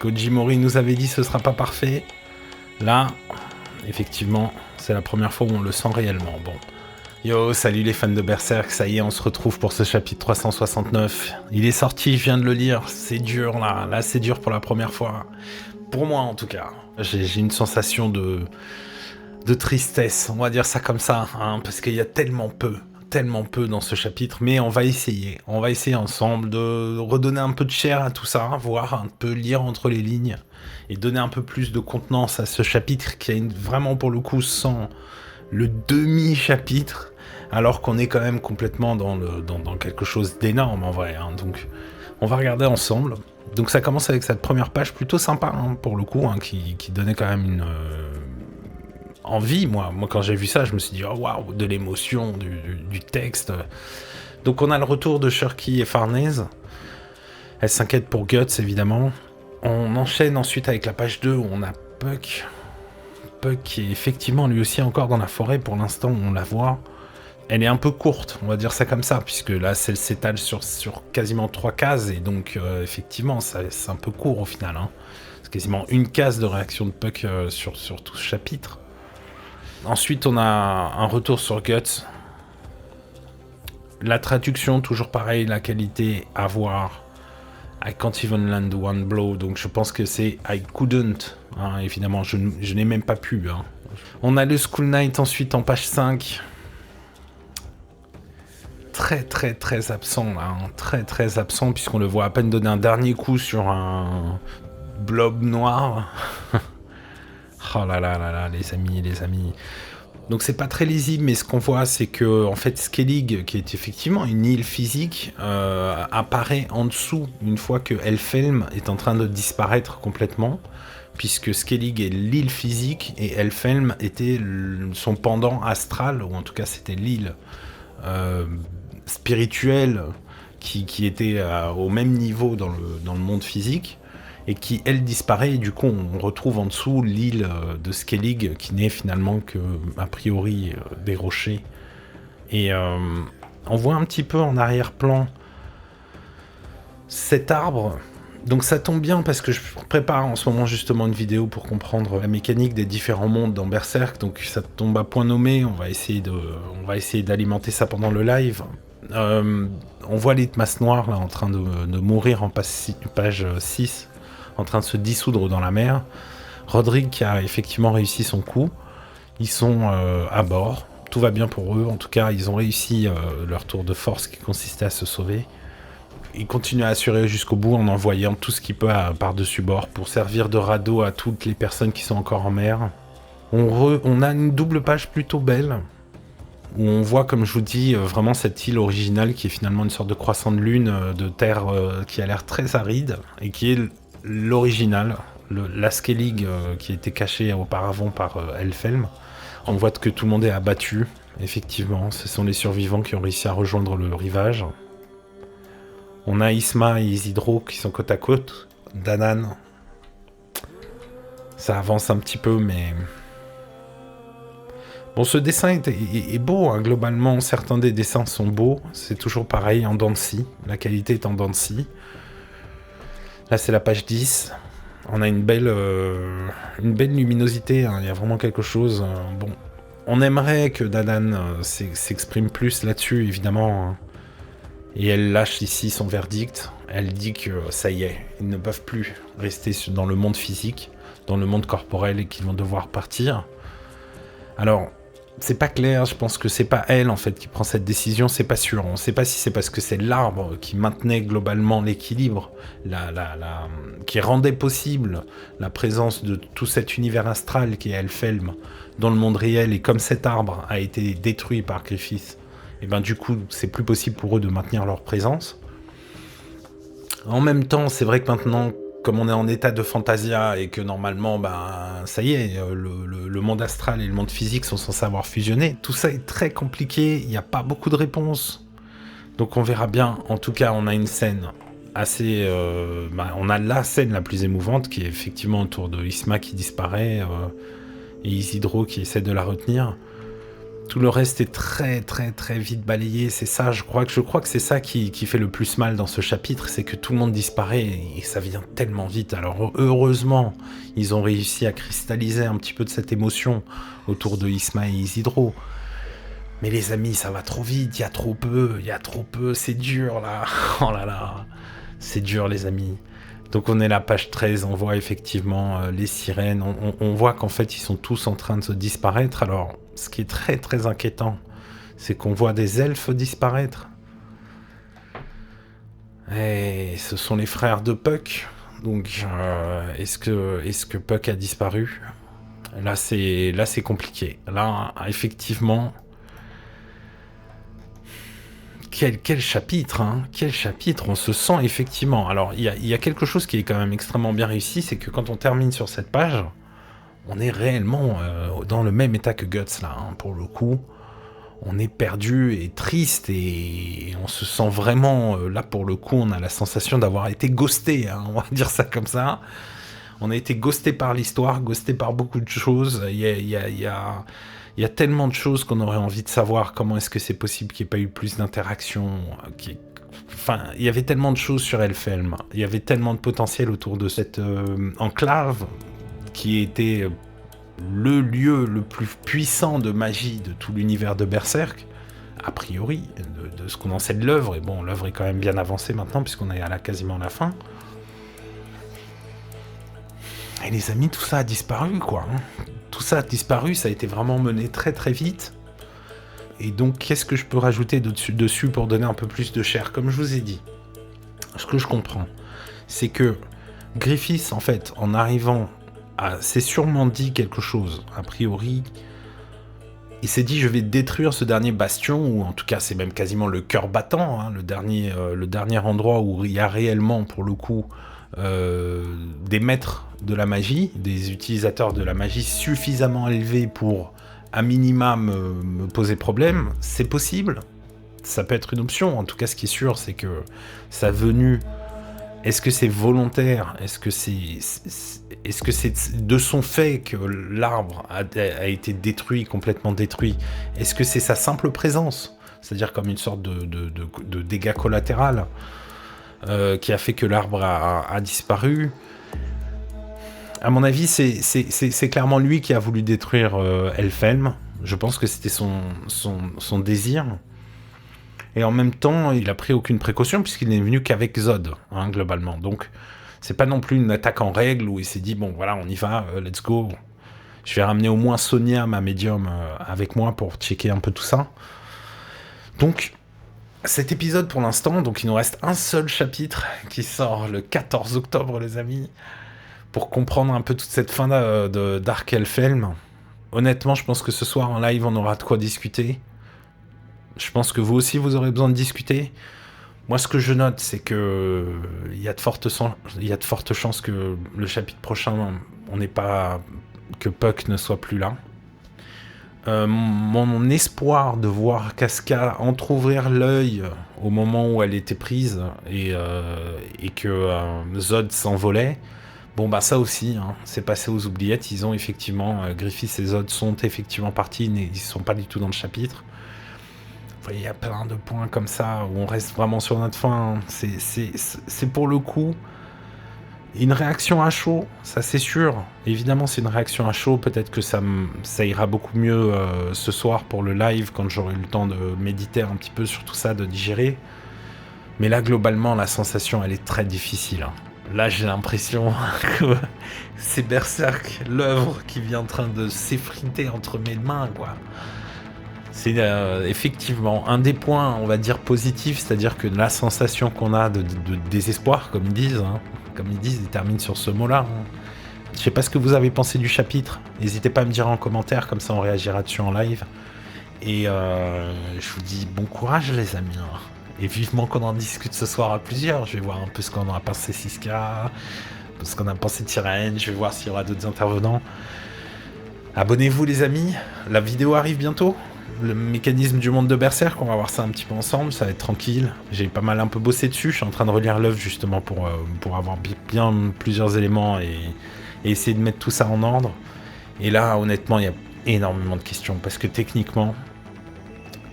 Koji Mori nous avait dit ce sera pas parfait. Là, effectivement, c'est la première fois où on le sent réellement. Bon. Yo, salut les fans de Berserk, ça y est, on se retrouve pour ce chapitre 369. Il est sorti, je viens de le lire, c'est dur là c'est dur pour la première fois. Pour moi en tout cas. J'ai une sensation de tristesse, on va dire ça comme ça, hein, parce qu'il y a tellement peu dans ce chapitre, mais on va essayer ensemble de redonner un peu de chair à tout ça, voir un peu, lire entre les lignes, et donner un peu plus de contenance à ce chapitre qui a vraiment pour le coup sans le demi-chapitre, alors qu'on est quand même complètement dans quelque chose d'énorme en vrai, hein. Donc on va regarder ensemble. Donc ça commence avec cette première page plutôt sympa, hein, pour le coup, hein, qui donnait quand même une envie. Moi quand j'ai vu ça, je me suis dit oh waouh, de l'émotion, du texte. Donc on a le retour de Shirky et Farnese. Elle s'inquiète pour Guts évidemment. On enchaîne ensuite avec la page 2 où on a Puck qui est effectivement lui aussi encore dans la forêt pour l'instant, on la voit. Elle est un peu courte, on va dire ça comme ça, puisque là, elle s'étale sur quasiment 3 cases, et donc effectivement, c'est un peu court au final, hein. C'est quasiment une case de réaction de Puck sur tout ce chapitre. Ensuite, on a un retour sur Guts. La traduction, toujours pareil, la qualité à voir. I can't even land one blow, donc je pense que c'est I couldn't, hein, évidemment, je n'ai même pas pu, hein. On a le School Knight ensuite en page 5. Très absent là, hein. Très absent, puisqu'on le voit à peine donner un dernier coup sur un blob noir. Oh là, les amis. Donc c'est pas très lisible, mais ce qu'on voit, c'est que en fait Skellig, qui est effectivement une île physique, apparaît en dessous une fois que Elfhelm est en train de disparaître complètement, puisque Skellig est l'île physique et Elfhelm était son pendant astral, ou en tout cas c'était l'île spirituelle qui était au même niveau dans le monde physique, et qui, elle, disparaît, et du coup, on retrouve en dessous l'île de Skellig, qui n'est finalement que, a priori, des rochers. Et on voit un petit peu en arrière-plan cet arbre. Donc ça tombe bien, parce que je prépare en ce moment justement une vidéo pour comprendre la mécanique des différents mondes dans Berserk, donc ça tombe à point nommé, on va essayer d'alimenter ça pendant le live. On voit les masses noires là, en train de mourir en page 6, en train de se dissoudre dans la mer. Rodrigue qui a effectivement réussi son coup. Ils sont à bord. Tout va bien pour eux. En tout cas, ils ont réussi leur tour de force qui consistait à se sauver. Ils continuent à assurer jusqu'au bout en envoyant tout ce qu'il peut par-dessus bord pour servir de radeau à toutes les personnes qui sont encore en mer. On a une double page plutôt belle, où on voit, comme je vous dis, vraiment cette île originale qui est finalement une sorte de croissant de lune, de terre qui a l'air très aride, et qui est l'original, la Skellig qui était cachée auparavant par Elfhelm. On voit que tout le monde est abattu, effectivement, ce sont les survivants qui ont réussi à rejoindre le rivage. On a Isma et Isidro qui sont côte à côte, Danan. Ça avance un petit peu, mais... Bon, ce dessin est beau, hein, globalement, certains des dessins sont beaux, c'est toujours pareil, en dents de scie, la qualité est en dents de scie. Là, c'est la page 10. On a une belle luminosité, hein. Il y a vraiment quelque chose. Bon, on aimerait que Danan s'exprime plus là-dessus, évidemment, hein. Et elle lâche ici son verdict. Elle dit que ça y est, ils ne peuvent plus rester dans le monde physique, dans le monde corporel, et qu'ils vont devoir partir. Alors, c'est pas clair, je pense que c'est pas elle en fait qui prend cette décision, c'est pas sûr. On sait pas si c'est parce que c'est l'arbre qui maintenait globalement l'équilibre, qui rendait possible la présence de tout cet univers astral qui est Elfhelm dans le monde réel, et comme cet arbre a été détruit par Griffith, et ben du coup c'est plus possible pour eux de maintenir leur présence. En même temps, c'est vrai que maintenant, comme on est en état de fantasia et que normalement, ça y est, le monde astral et le monde physique sont censés avoir fusionné, tout ça est très compliqué, il n'y a pas beaucoup de réponses. Donc on verra bien. En tout cas, on a une scène assez... on a la scène la plus émouvante, qui est effectivement autour de Isma qui disparaît, et Isidro qui essaie de la retenir. Tout le reste est très très très vite balayé. C'est ça, je crois que c'est ça qui fait le plus mal dans ce chapitre, c'est que tout le monde disparaît et ça vient tellement vite. Alors heureusement, ils ont réussi à cristalliser un petit peu de cette émotion autour de Isma et Isidro. Mais les amis, ça va trop vite, il y a trop peu, c'est dur là. Oh là là, c'est dur les amis. Donc on est à la page 13, on voit effectivement les sirènes, on voit qu'en fait ils sont tous en train de se disparaître. Alors ce qui est très très inquiétant, c'est qu'on voit des elfes disparaître. Et ce sont les frères de Puck. Donc est-ce que Puck a disparu ? Là c'est compliqué. Là effectivement... Quel chapitre, hein, quel chapitre, on se sent effectivement. Alors, il y a quelque chose qui est quand même extrêmement bien réussi, c'est que quand on termine sur cette page, on est réellement dans le même état que Guts, là, hein, pour le coup. On est perdu et triste, et on se sent vraiment, là, pour le coup, on a la sensation d'avoir été ghosté, hein, on va dire ça comme ça. On a été ghosté par l'histoire, ghosté par beaucoup de choses. Il y a tellement de choses qu'on aurait envie de savoir. Comment est-ce que c'est possible qu'il n'y ait pas eu plus d'interactions Enfin, il y avait tellement de choses sur Elfhelm. Il y avait tellement de potentiel autour de cette enclave qui était le lieu le plus puissant de magie de tout l'univers de Berserk, a priori, de ce qu'on en sait de l'œuvre. Et bon, l'œuvre est quand même bien avancée maintenant, puisqu'on est quasiment à la fin. Et les amis, tout ça a disparu, quoi. Tout ça a disparu, ça a été vraiment mené très très vite. Et donc, qu'est-ce que je peux rajouter dessus pour donner un peu plus de chair ? Comme je vous ai dit, ce que je comprends, c'est que Griffiths, en fait, en arrivant s'est sûrement dit quelque chose. A priori, il s'est dit, je vais détruire ce dernier bastion, ou en tout cas, c'est même quasiment le cœur battant, hein, le dernier endroit où il y a réellement, pour le coup, des maîtres de la magie, des utilisateurs de la magie suffisamment élevés pour, à minima, me poser problème. C'est possible, ça peut être une option. En tout cas, ce qui est sûr, c'est que sa venue, est-ce que c'est volontaire ? Est-ce que c'est de son fait que l'arbre a été détruit, complètement détruit ? Est-ce que c'est sa simple présence ? C'est-à-dire comme une sorte de dégât collatéral qui a fait que l'arbre a disparu. À mon avis, c'est clairement lui qui a voulu détruire Elfhelm. Je pense que c'était son désir. Et en même temps, il a pris aucune précaution puisqu'il n'est venu qu'avec Zod, hein, globalement. Donc, c'est pas non plus une attaque en règle où il s'est dit, bon, voilà, on y va, let's go. Je vais ramener au moins Sonia, ma médium, avec moi pour checker un peu tout ça. Donc, cet épisode, pour l'instant, donc il nous reste un seul chapitre qui sort le 14 octobre, les amis, pour comprendre un peu toute cette fin d'Arc Elfhelm. Honnêtement, je pense que ce soir, en live, on aura de quoi discuter. Je pense que vous aussi, vous aurez besoin de discuter. Moi, ce que je note, c'est que il y a de fortes chances que le chapitre prochain, que Puck ne soit plus là. Mon espoir de voir Casca entrouvrir l'œil au moment où elle était prise et que Zod s'envolait, bon bah ça aussi, hein, c'est passé aux oubliettes. Ils ont effectivement, Griffiths et Zod sont effectivement partis, ils sont pas du tout dans le chapitre. Il y a plein de points comme ça où on reste vraiment sur notre fin. C'est pour le coup une réaction à chaud, ça c'est sûr. Évidemment, c'est une réaction à chaud. Peut-être que ça ira beaucoup mieux ce soir pour le live quand j'aurai eu le temps de méditer un petit peu sur tout ça, de digérer. Mais là, globalement, la sensation, elle est très difficile. Là, j'ai l'impression que c'est Berserk, l'œuvre qui vient en train de s'effriter entre mes mains, quoi. C'est effectivement un des points, on va dire, positifs, c'est-à-dire que la sensation qu'on a de désespoir, comme ils disent, hein, ils terminent sur ce mot-là. Hein. Je sais pas ce que vous avez pensé du chapitre, n'hésitez pas à me dire en commentaire, comme ça on réagira dessus en live. Et je vous dis bon courage les amis, hein. Et vivement qu'on en discute ce soir à plusieurs. Je vais voir un peu ce qu'on en a pensé Siska, ce qu'on a pensé de Tyrian, je vais voir s'il y aura d'autres intervenants. Abonnez-vous les amis, la vidéo arrive bientôt. Le mécanisme du monde de Berserk, on va voir ça un petit peu ensemble, ça va être tranquille. J'ai pas mal un peu bossé dessus, je suis en train de relire l'œuvre justement pour avoir bien plusieurs éléments et essayer de mettre tout ça en ordre. Et là, honnêtement, il y a énormément de questions, parce que techniquement,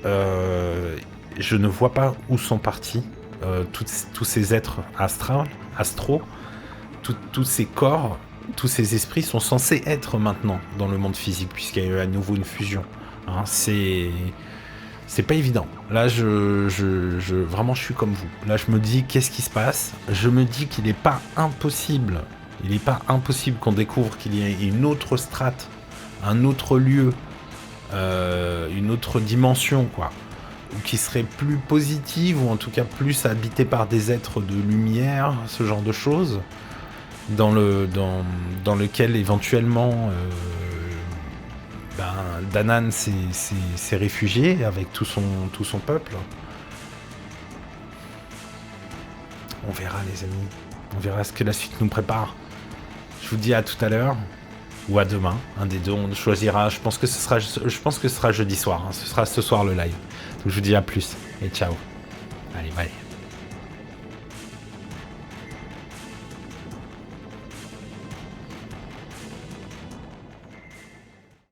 je ne vois pas où sont partis tous ces êtres astraux, tous ces corps, tous ces esprits sont censés être maintenant dans le monde physique, puisqu'il y a eu à nouveau une fusion. Hein, c'est pas évident. Là, vraiment, je suis comme vous. Là, je me dis, qu'est-ce qui se passe? Je me dis qu'il n'est pas impossible. Il n'est pas impossible qu'on découvre qu'il y a une autre strate, un autre lieu, une autre dimension, quoi, ou qui serait plus positive, ou en tout cas plus habitée par des êtres de lumière, ce genre de choses, dans lequel éventuellement Danann s'est réfugié avec tout son peuple. On verra, les amis. On verra ce que la suite nous prépare. Je vous dis à tout à l'heure. Ou à demain. Un des deux, on choisira. Je pense que ce sera jeudi soir. Hein. Ce sera ce soir le live. Donc je vous dis à plus. Et ciao. Allez, bye.